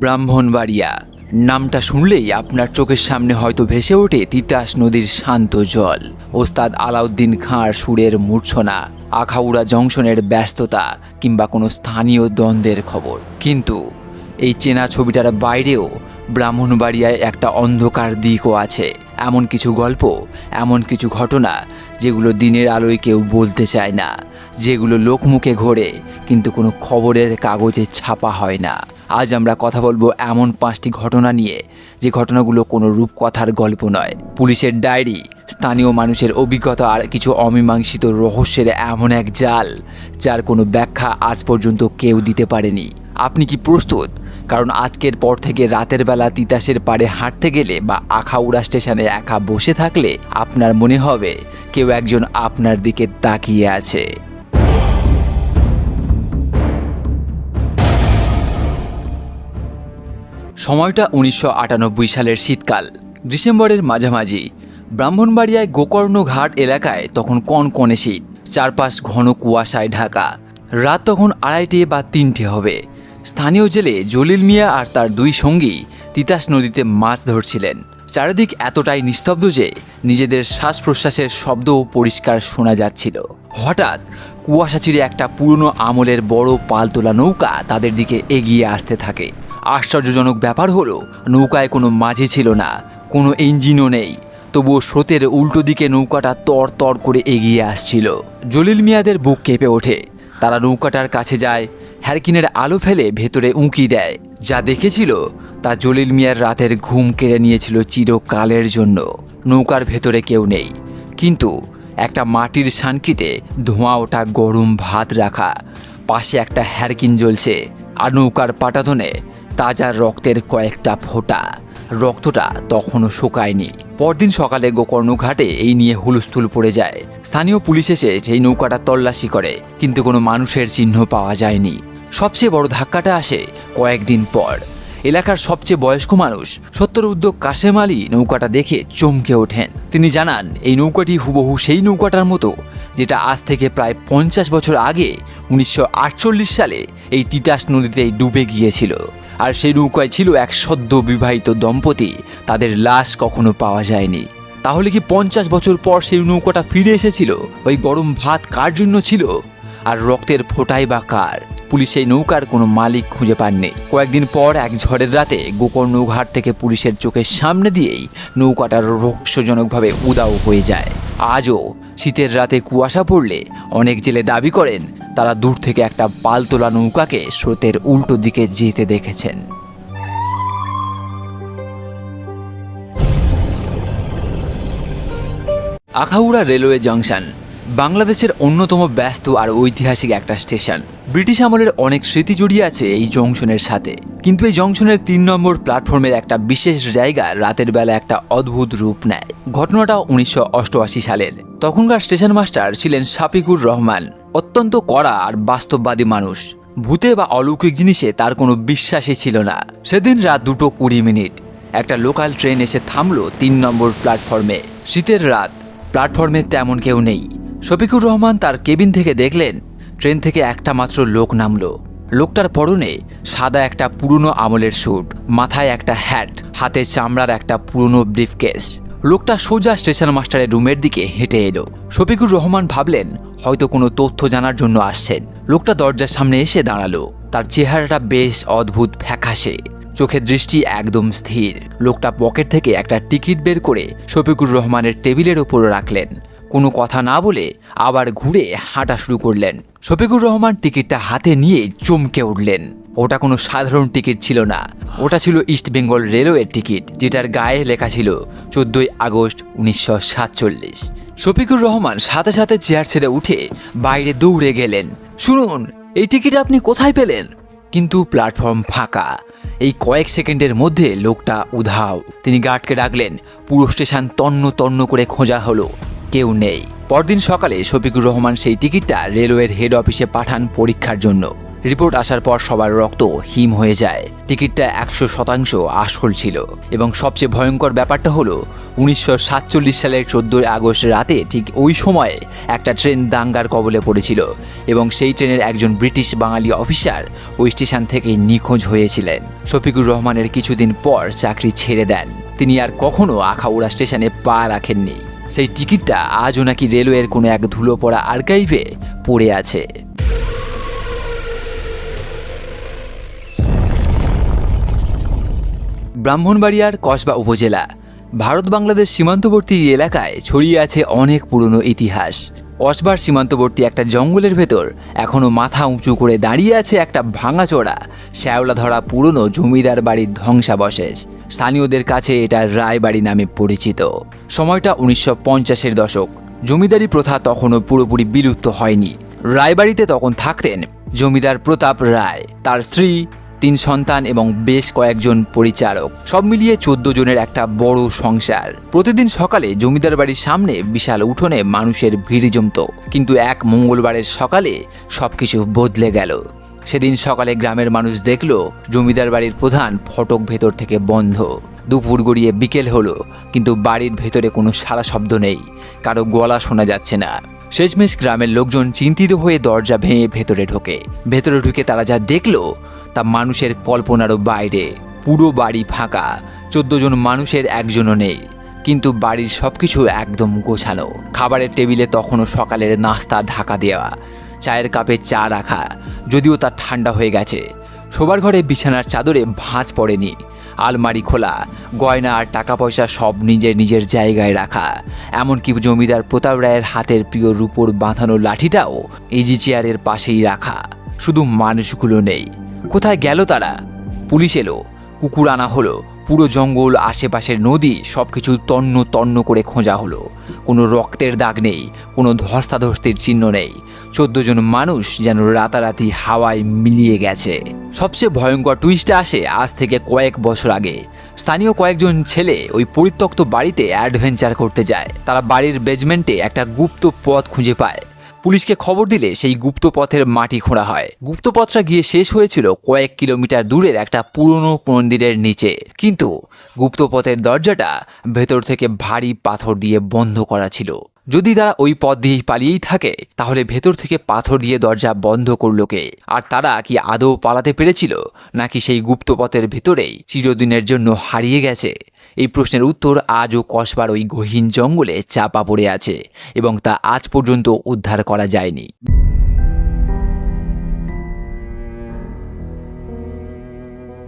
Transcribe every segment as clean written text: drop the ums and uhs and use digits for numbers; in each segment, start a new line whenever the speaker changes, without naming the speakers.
ব্রাহ্মণবাড়িয়া নামটা শুনলেই আপনার চোখের সামনে হয়তো ভেসে ওঠে তিতাস নদীর শান্ত জল, ওস্তাদ আলাউদ্দিন খাঁর সুরের মূর্ছনা, আখাউড়া জংশনের ব্যস্ততা কিংবা কোনো স্থানীয় দ্বন্দ্বের খবর। কিন্তু এই চেনা ছবিটার বাইরেও ব্রাহ্মণবাড়িয়ায় একটা অন্ধকার দিকও আছে। এমন কিছু গল্প, এমন কিছু ঘটনা যেগুলো দিনের আলোয় কেউ বলতে চায় না, যেগুলো লোকমুখে ঘোরে কিন্তু কোনো খবরের কাগজে ছাপা হয় না। আজ আমরা কথা বলবো এমন 5টি ঘটনা নিয়ে, যে ঘটনাগুলো কোনো রূপকথার গল্প নয়, পুলিশের ডায়েরি, স্থানীয় মানুষের অভিজ্ঞতা আর কিছু অমীমাংসিত রহস্যের এমন এক জাল যার কোনো ব্যাখ্যা আজ পর্যন্ত কেউ দিতে পারেনি। আপনি কি প্রস্তুত? কারণ আজকের পর থেকে রাতের বেলা তিতাসের পাড়ে হাঁটতে গেলে বা আখাউড়া স্টেশনে একা বসে থাকলে আপনার মনে হবে কেউ একজন আপনার দিকে তাকিয়ে আছে। সময়টা 1998 সালের শীতকাল, ডিসেম্বরের মাঝামাঝি। ব্রাহ্মণবাড়িয়ায় গোকর্ণ ঘাট এলাকায় তখন কনকনে শীত, চারপাশ ঘন কুয়াশায় ঢাকা। রাত তখন 2:30 বা 3টে হবে। স্থানীয় জেলে জলিল মিয়া আর তার 2 সঙ্গী তিতাস নদীতে মাছ ধরছিলেন। চারিদিক এতটাই নিস্তব্ধ যে নিজেদের শ্বাস প্রশ্বাসের শব্দও পরিষ্কার শোনা যাচ্ছিল। হঠাৎ কুয়াশা চিরে একটা পুরনো আমলের বড় পালতোলা নৌকা তাদের দিকে এগিয়ে আসতে থাকে। আশ্চর্যজনক ব্যাপার হলো, নৌকায় কোনো মাঝি ছিল না, কোনো ইঞ্জিনও নেই, তবুও স্রোতের উল্টো দিকে নৌকাটা তর তর করে এগিয়ে আসছিল। জলিল মিয়াদের বুক কেঁপে ওঠে। তারা নৌকাটার কাছে যায়, হ্যারকিনের আলো ফেলে ভেতরে উঁকি দেয়। যা দেখেছিল তা জলিল মিয়ার রাতের ঘুম কেড়ে নিয়েছিল চিরকালের জন্য। নৌকার ভেতরে কেউ নেই, কিন্তু একটা মাটির সানকিতে ধোঁয়া ওঠা গরম ভাত রাখা, পাশে একটা হ্যারকিন জ্বলছে, আর নৌকার পাটাতনে তাজা রক্তের কয়েকটা ফোঁটা। রক্তটা তখনও শুকায়নি। পরদিন সকালে গোকর্ণ ঘাটে এই নিয়ে হুলস্থুল পড়ে যায়। স্থানীয় পুলিশ এসে সেই নৌকাটা তল্লাশি করে, কিন্তু কোনো মানুষের চিহ্ন পাওয়া যায়নি। সবচেয়ে বড় ধাক্কাটা আসে কয়েকদিন পর। এলাকার সবচেয়ে বয়স্ক মানুষ সত্তর কাশেম আলী নৌকাটা দেখে চমকে ওঠেন। তিনি জানান এই নৌকাটি হুবহু সেই নৌকাটার মতো যেটা আজ থেকে প্রায় 50 বছর আগে 1948 সালে এই তিতাস নদীতেই ডুবে গিয়েছিল। আর সেই নৌকায় ছিল এক সদ্য বিবাহিত দম্পতি। তাদের লাশ কখনো পাওয়া যায়নি। তাহলে কি 50 বছর পর সেই নৌকাটা ফিরে এসেছিল? ওই গরম ভাত কার জন্য ছিল? আর রক্তের ফোঁটাই বা কার? পুলিশ সেই নৌকার কোনো মালিক খুঁজে পাননি। কয়েকদিন পর এক ঝড়ের রাতে গোকর্ণ ঘাট থেকে পুলিশের চোখের সামনে দিয়েই নৌকাটার রহস্যজনকভাবে উধাও হয়ে যায়। আজও শীতের রাতে কুয়াশা পড়লে অনেক জেলে দাবি করেন তারা দূর থেকে একটা পালতোলা নৌকাকে স্রোতের উল্টো দিকে যেতে দেখেছেন। আখাউড়া রেলওয়ে জংশন বাংলাদেশের অন্যতম ব্যস্ত আর ঐতিহাসিক একটা স্টেশন। ব্রিটিশ আমলের অনেক স্মৃতি জড়িয়ে আছে এই জংশনের সাথে। কিন্তু এই জংশনের 3 নম্বর প্ল্যাটফর্মের একটা বিশেষ জায়গা রাতের বেলা একটা অদ্ভুত রূপ নেয়। ঘটনাটা 1988 সালের। তখনকার স্টেশন মাস্টার ছিলেন শাফিকুর রহমান। অত্যন্ত কড়া আর বাস্তববাদী মানুষ। ভূতে বা অলৌকিক জিনিসে তার কোনো বিশ্বাসই ছিল না। সেদিন রাত 2:20 একটা লোকাল ট্রেন এসে থামলো 3 নম্বর প্ল্যাটফর্মে। শীতের রাত, প্ল্যাটফর্মে তেমন কেউ নেই। শফিকুর রহমান তার কেবিন থেকে দেখলেন ট্রেন থেকে একটা মাত্র লোক নামলো। লোকটার পরনে সাদা একটা পুরনো আমলের স্যুট, মাথায় একটা হ্যাট, হাতে চামড়ার একটা পুরনো ব্রিফকেস। লোকটা সোজা স্টেশন মাস্টারের রুমের দিকে হেঁটে এলো। শফিকুর রহমান ভাবলেন হয়তো কোনো তথ্য জানার জন্য আসছেন। লোকটা দরজার সামনে এসে দাঁড়ালো। তার চেহারাটা বেশ অদ্ভুত ফ্যাকাশে, চোখের দৃষ্টি একদম স্থির। লোকটা পকেট থেকে একটা টিকিট বের করে শফিকুর রহমানের টেবিলের ওপর রাখলেন। কোনো কথা না বলে আবার ঘুরে হাঁটা শুরু করলেন। শফিকুর রহমান টিকিটটা হাতে নিয়ে চমকে উঠলেন। ওটা কোনো সাধারণ টিকিট ছিল না, ওটা ছিল ইস্ট বেঙ্গল রেলওয়ের টিকিট, যেটার গায়ে লেখা ছিল 14 আগস্ট 1947। শফিকুর রহমান সাথে সাথে চেয়ার ছেড়ে উঠে বাইরে দৌড়ে গেলেন। শুনুন, এই টিকিট আপনি কোথায় পেলেন? কিন্তু প্ল্যাটফর্ম ফাঁকা। এই কয়েক সেকেন্ডের মধ্যে লোকটা উধাও। তিনি গার্ডকে ডাকলেন। পুরো স্টেশন তন্ন তন্ন করে খোঁজা হলো, কেউ নেই। পরদিন সকালে শফিকুর রহমান সেই টিকিটটা রেলওয়ের হেড অফিসে পাঠান পরীক্ষার জন্য। রিপোর্ট আসার পর সবার রক্ত হিম হয়ে যায়। টিকিটটা 100% আসল ছিল। এবং সবচেয়ে ভয়ঙ্কর ব্যাপারটা হলো 1947 সালের 14 আগস্ট রাতে ঠিক ওই সময়ে একটা ট্রেন দাঙ্গার কবলে পড়েছিল এবং সেই ট্রেনের একজন ব্রিটিশ বাঙালি অফিসার ওই স্টেশন থেকে নিখোঁজ হয়েছিলেন। শফিকুর রহমানের কিছুদিন পর চাকরি ছেড়ে দেন। তিনি আর কখনো আখাউড়া স্টেশনে পা রাখেননি। সেই টিকিটটা আজও নাকি রেলওয়ের কোনো এক ধুলো পড়া আর্কাইভে পড়ে আছে। ব্রাহ্মণবাড়িয়ার কসবা উপজেলা ভারত বাংলাদেশ সীমান্তবর্তী এলাকায় ছড়িয়ে আছে অনেক পুরনো ইতিহাস। কসবার সীমান্তবর্তী একটা জঙ্গলের ভেতর এখনও মাথা উঁচু করে দাঁড়িয়ে আছে একটা ভাঙাচোরা শ্যাওলা ধরা পুরনো জমিদার বাড়ির ধ্বংসাবশেষ। স্থানীয়দের কাছে এটা রায়বাড়ি নামে পরিচিত। সময়টা 1950-এর দশক। জমিদারি প্রথা তখনও পুরোপুরি বিলুপ্ত হয়নি। রায়বাড়িতে তখন থাকতেন জমিদার প্রতাপ রায়, তার স্ত্রী, 3 সন্তান এবং বেশ কয়েকজন পরিচারক। সব মিলিয়ে 14 জনের একটা বড় সংসার। প্রতিদিন সকালে জমিদার বাড়ির সামনে বিশাল উঠোনে মানুষের ভিড় জমত। কিন্তু এক মঙ্গলবারের সকালে সবকিছু বদলে গেল। সেদিন সকালে গ্রামের মানুষ দেখল জমিদার বাড়ির প্রধান ফটক ভেতর থেকে বন্ধ। দুপুর গড়িয়ে বিকেল হলো, কিন্তু বাড়ির ভেতরে কোনো সারা শব্দ নেই, কারো গলা শোনা যাচ্ছে না। শেষমেশ গ্রামের লোকজন চিন্তিত হয়ে দরজা ভেঙে ভেতরে ঢুকে তারা যা দেখলো তা মানুষের কল্পনারও বাইরে। পুরো বাড়ি ফাঁকা, 14 জন মানুষের একজনও নেই, কিন্তু বাড়ির সবকিছু একদম গোছানো। খাবারের টেবিলে তখনও সকালের নাস্তা ঢাকা দেওয়া, চায়ের কাপে চা রাখা, যদিও তা ঠান্ডা হয়ে গেছে। শোবার ঘরে বিছানার চাদরে ভাঁজ পড়েনি, আলমারি খোলা, গয়না আর টাকা পয়সা সব নিজের নিজের জায়গায় রাখা। এমনকি জমিদার প্রতাপ রায়ের হাতের প্রিয় রূপোর বাঁধানো লাঠিটাও ইজি চেয়ারের পাশেই রাখা। শুধু মানুষগুলো নেই। কোথায় গেল তারা? পুলিশ এলো, কুকুর আনা হলো, পুরো জঙ্গল, আশেপাশের নদী সবকিছু তন্ন তন্ন করে খোঁজা হলো। কোনো রক্তের দাগ নেই, কোনো ধস্তাধস্তির চিহ্ন নেই। 14 জন মানুষ যেন রাতারাতি হাওয়ায় মিলিয়ে গেছে। সবচেয়ে ভয়ঙ্কর টুইস্টটা আসে আজ থেকে কয়েক বছর আগে। স্থানীয় কয়েকজন ছেলে ওই পরিত্যক্ত বাড়িতে অ্যাডভেঞ্চার করতে যায়। তারা বাড়ির বেজমেন্টে একটা গুপ্ত পথ খুঁজে পায়। পুলিশকে খবর দিলে সেই গুপ্ত পথের মাটি খোঁড়া হয়। গুপ্ত পথটা গিয়ে শেষ হয়েছিল কয়েক কিলোমিটার দূরের একটা পুরনো মন্দিরের নিচে। কিন্তু গুপ্ত পথের দরজাটা ভেতর থেকে ভারী পাথর দিয়ে বন্ধ করা ছিল। যদি তারা ওই পথ দিয়েই পালিয়েই থাকে, তাহলে ভেতর থেকে পাথর দিয়ে দরজা বন্ধ করলো কে? আর তারা কি আদৌ পালাতে পেরেছিল, নাকি সেই গুপ্ত পথের ভেতরেই চিরদিনের জন্য হারিয়ে গেছে? এই প্রশ্নের উত্তর আজও কসবার ওই গহীন জঙ্গলে চাপা পড়ে আছে এবং তা আজ পর্যন্ত উদ্ধার করা যায়নি।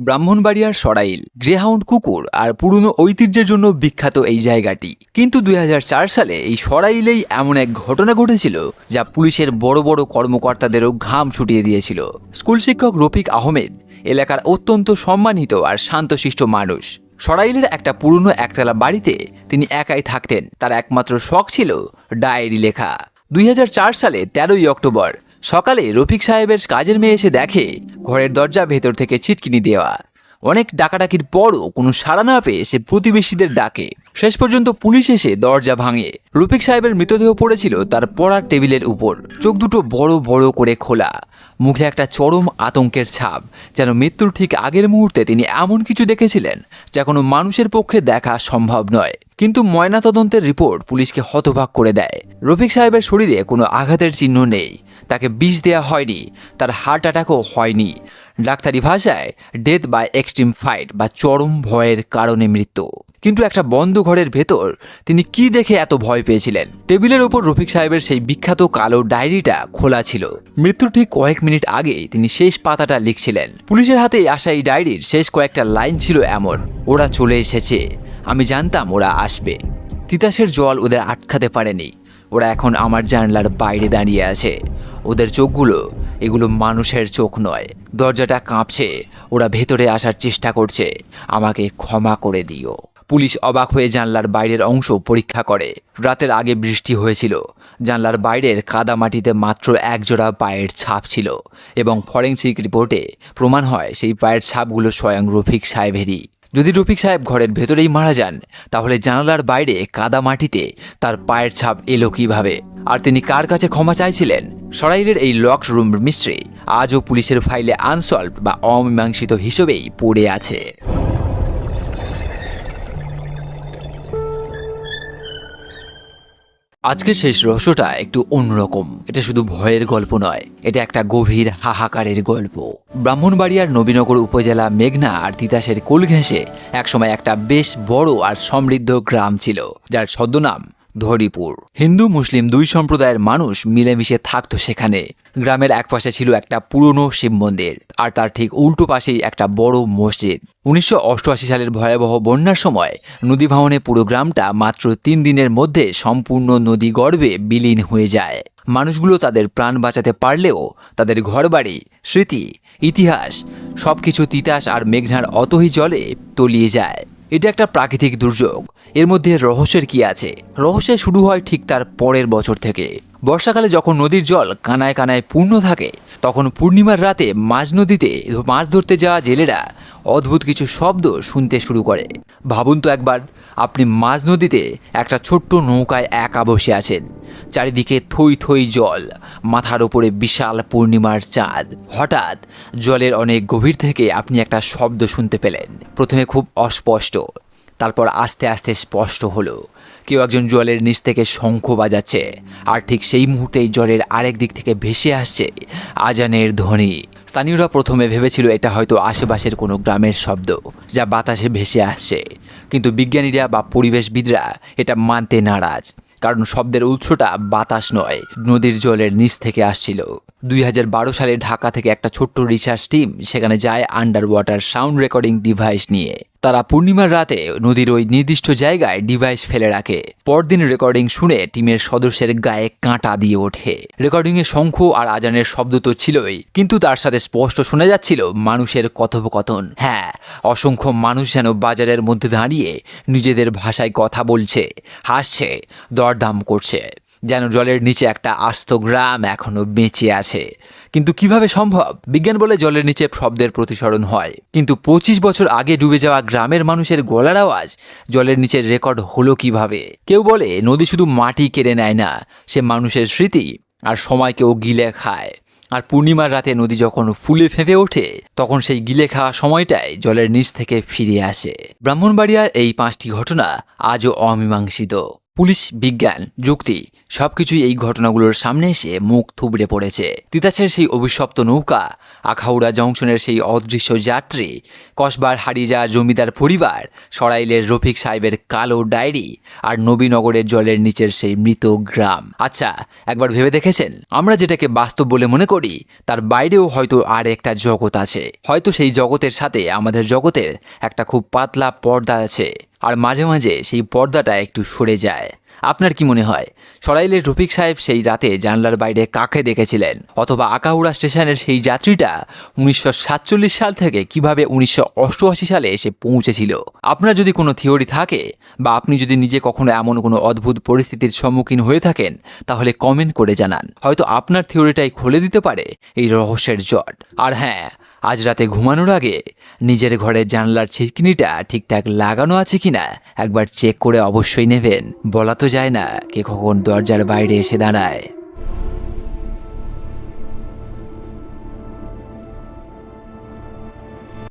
ব্রাহ্মণবাড়িয়ার সরাইল গ্রেহাউন্ড কুকুর আর পুরনো ঐতিহ্যের জন্য বিখ্যাত এই জায়গাটি। কিন্তু 2004 সালে এই সরাইলেই এমন এক ঘটনা ঘটেছিল যা পুলিশের বড় বড় কর্মকর্তাদেরও ঘাম ছুটিয়ে দিয়েছিল। স্কুল শিক্ষক রফিক আহমেদ এলাকার অত্যন্ত সম্মানিত আর শান্তশিষ্ট মানুষ। সরাইলের একটা পুরনো একতলা বাড়িতে তিনি একাই থাকতেন। তার একমাত্র শখ ছিল ডায়েরি লেখা। 2004 সালে 13ই অক্টোবর সকালে রফিক সাহেবের কাজের মেয়ে এসে দেখে ঘরের দরজা ভেতর থেকে ছিটকিনি দেওয়া। অনেক ডাকাডাকির পরও কোনো সাড়া না পেয়ে সে প্রতিবেশীদের ডাকে। শেষ পর্যন্ত পুলিশ এসে দরজা ভাঙে। রফিক সাহেবের মৃতদেহ পড়েছিল তার পড়ার টেবিলের উপর, চোখ দুটো বড় বড় করে খোলা, মুখে একটা চরম আতঙ্কের ছাপ, যেন মৃত্যুর ঠিক আগের মুহূর্তে তিনি এমন কিছু দেখেছিলেন যা কোনো মানুষের পক্ষে দেখা সম্ভব নয়। কিন্তু ময়নাতদন্তের রিপোর্ট পুলিশকে হতবাক করে দেয়। রফিক সাহেবের শরীরে কোনো আঘাতের চিহ্ন নেই, তাকে বিষ দেওয়া হয়নি, তার হার্ট অ্যাটাকও হয়নি। ডাক্তারি ভাষায় ডেথ বাই এক্সট্রিম ফাইট বা চরম ভয়ের কারণে মৃত্যু। কিন্তু একটা বন্ধ ঘরের ভেতর তিনি কি দেখে এত ভয় পেয়েছিলেন? টেবিলের ওপর রফিক সাহেবের সেই বিখ্যাত কালো ডায়েরিটা খোলা ছিল। মৃত্যুর ঠিক কয়েক মিনিট আগে তিনি শেষ পাতাটা লিখছিলেন। পুলিশের হাতে আসা এই ডায়েরির শেষ কয়েকটা লাইন ছিল এমন: ওরা চলে এসেছে, আমি জানতাম ওরা আসবে। তিতাসের জল ওদের আটকাতে পারেনি। ওরা এখন আমার জানলার বাইরে দাঁড়িয়ে আছে। ওদের চোখগুলো, এগুলো মানুষের চোখ নয়। দরজাটা কাঁপছে, ওরা ভেতরে আসার চেষ্টা করছে। আমাকে ক্ষমা করে দিও। পুলিশ অবাক হয়ে জানলার বাইরের অংশ পরীক্ষা করে। রাতের আগে বৃষ্টি হয়েছিল। জানলার বাইরের কাদামাটিতে মাত্র একজোড়া পায়ের ছাপ ছিল এবং ফরেনসিক রিপোর্টে প্রমাণ হয় সেই পায়ের ছাপগুলো স্বয়ং রফিক সাহেবেরই। যদি রফিক সাহেব ঘরের ভেতরেই মারা যান, তাহলে জানালার বাইরে কাদা মাটিতে তার পায়ের ছাপ এলো কিভাবে? আর তিনি কার কাছে ক্ষমা চাইছিলেন? সরাইলের এই লকড রুম মিস্ট্রি আজও পুলিশের ফাইলে আনসলভড বা অমীমাংসিত হিসেবেই পড়ে আছে। আজকের শেষ রহস্যটা একটু অন্যরকম। এটা শুধু ভয়ের গল্প নয়, এটা একটা গভীর হাহাকারের গল্প। ব্রাহ্মণবাড়িয়ার নবীনগর উপজেলা মেঘনা আর তিতাসের কোল ঘেঁষে একসময় একটা বেশ বড় আর সমৃদ্ধ গ্রাম ছিল, যার ছদ্মনাম ধরিপুর। হিন্দু মুসলিম দুই সম্প্রদায়ের মানুষ মিলেমিশে থাকতো সেখানে। গ্রামের একপাশে ছিল একটা পুরনো শিব মন্দির, আর তার ঠিক উল্টো পাশেই একটা বড় মসজিদ। 1988 সালের ভয়াবহ বন্যার সময় নদী ভাঙনে পুরো গ্রামটা মাত্র 3 দিনের মধ্যে সম্পূর্ণ নদী গর্ভে বিলীন হয়ে যায়। মানুষগুলো তাদের প্রাণ বাঁচাতে পারলেও তাদের ঘরবাড়ি, স্মৃতি, ইতিহাস সবকিছু তিতাস আর মেঘনার অতহি জলে তলিয়ে যায়। এটা একটা প্রাকৃতিক দুর্যোগ। এর মধ্যে রহস্যের কি আছে? রহস্য শুরু হয় ঠিক তার পরের বছর থেকে। বর্ষাকালে যখন নদীর জল কানায় কানায় পূর্ণ থাকে, তখন পূর্ণিমার রাতে মাঝ নদীতে মাছ ধরতে যাওয়া জেলেরা অদ্ভুত কিছু শব্দ শুনতে শুরু করে। ভাবুন তো একবার, আপনি মাঝ নদীতে একটা ছোট্ট নৌকায় একা বসে আছেন, চারিদিকে থই থই জল, মাথার ওপরে বিশাল পূর্ণিমার চাঁদ। হঠাৎ জলের অনেক গভীর থেকে আপনি একটা শব্দ শুনতে পেলেন। প্রথমে খুব অস্পষ্ট, তারপর আস্তে আস্তে স্পষ্ট হলো। কেউ একজন জলের নিচ থেকে শঙ্খ বাজাচ্ছে, আর ঠিক সেই মুহূর্তেই জলের আরেক দিক থেকে ভেসে আসছে আজানের ধ্বনি। স্থানীয়রা প্রথমে ভেবেছিল এটা হয়তো আশেপাশের কোনো গ্রামের শব্দ যা বাতাসে ভেসে আসছে, কিন্তু বিজ্ঞানীরা বা পরিবেশবিদরা এটা মানতে নারাজ, কারণ শব্দের উৎসটা বাতাস নয়, নদীর জলের নিচ থেকে আসছিল। 2012 সালে ঢাকা থেকে একটা ছোট্ট রিসার্চ টিম সেখানে যায় under water sound recording device নিয়ে। তারা পূর্ণিমার রাতে নদীর ওই নির্দিষ্ট জায়গায় ডিভাইস ফেলে রাখে। পরদিন রেকর্ডিং শুনে টিমের সদস্যের গায়ে কাঁটা দিয়ে ওঠে। রেকর্ডিংয়ে শঙ্খ আর আজানের শব্দ তো ছিলই, কিন্তু তার সাথে স্পষ্ট শোনা যাচ্ছিল মানুষের কথোপকথন। হ্যাঁ, অসংখ্য মানুষ যেন বাজারের মধ্যে দাঁড়িয়ে নিজেদের ভাষায় কথা বলছে, হাসছে, দরদাম করছে, যেন জলের নিচে একটা আস্ত গ্রাম এখনো বেঁচে আছে। কিন্তু কিভাবে সম্ভব? বিজ্ঞান বলে জলের নিচে শব্দের প্রতিসরণ হয়, কিন্তু 25 বছর আগে ডুবে যাওয়া গ্রামের মানুষের গলার আওয়াজ জলের নিচে রেকর্ড হলো কিভাবে? কেউ বলে নদী শুধু মাটি কেড়ে নেয় না, সে মানুষের স্মৃতি আর সময়কেও গিলে খায়। আর পূর্ণিমার রাতে নদী যখন ফুলে ফেঁপে ওঠে, তখন সেই গিলে খাওয়া সময়টাই জলের নিচ থেকে ফিরে আসে। ব্রাহ্মণবাড়িয়ার এই 5টি ঘটনা আজও অমীমাংসিত। পুলিশ, বিজ্ঞান, যুক্তি সবকিছুই এই ঘটনাগুলোর সামনে এসে মুখ থুবড়ে পড়েছে। তিতাসের সেই অভিশপ্ত নৌকা, আখাউড়া জংশনের সেই অদৃশ্য যাত্রী, কসবার হারিয়ে যাওয়া জমিদার পরিবার, সরাইলের রফিক সাহেবের কালো ডায়েরি, আর নবীনগরের জলের নিচের সেই মৃত গ্রাম। আচ্ছা, একবার ভেবে দেখেছেন, আমরা যেটাকে বাস্তব বলে মনে করি, তার বাইরেও হয়তো আর একটা জগৎ আছে। হয়তো সেই জগতের সাথে আমাদের জগতের একটা খুব পাতলা পর্দা আছে, আর মাঝে মাঝে সেই পর্দাটা একটু সরে যায়। আপনার কি মনে হয়, সরাইলের রফিক সাহেব সেই রাতে জানলার বাইরে কাকে দেখেছিলেন? অথবা আখাউড়া স্টেশনের সেই যাত্রীটা 1947 সাল থেকে কিভাবে 1988 সালে এসে পৌঁছেছিল? আপনার যদি কোনো থিওরি থাকে, বা আপনি যদি নিজে কখনো এমন কোনো অদ্ভুত পরিস্থিতির সম্মুখীন হয়ে থাকেন, তাহলে কমেন্ট করে জানান। হয়তো আপনার থিওরিটাই খুলে দিতে পারে এই রহস্যের জট। আর হ্যাঁ, আজ রাতে ঘুমানোর আগে নিজের ঘরের জানলার ছিটকিনিটা ঠিকঠাক লাগানো আছে কিনা একবার চেক করে অবশ্যই নেবেন। বলা তো যায় না কে কখন দরজার বাইরে এসে দাঁড়ায়।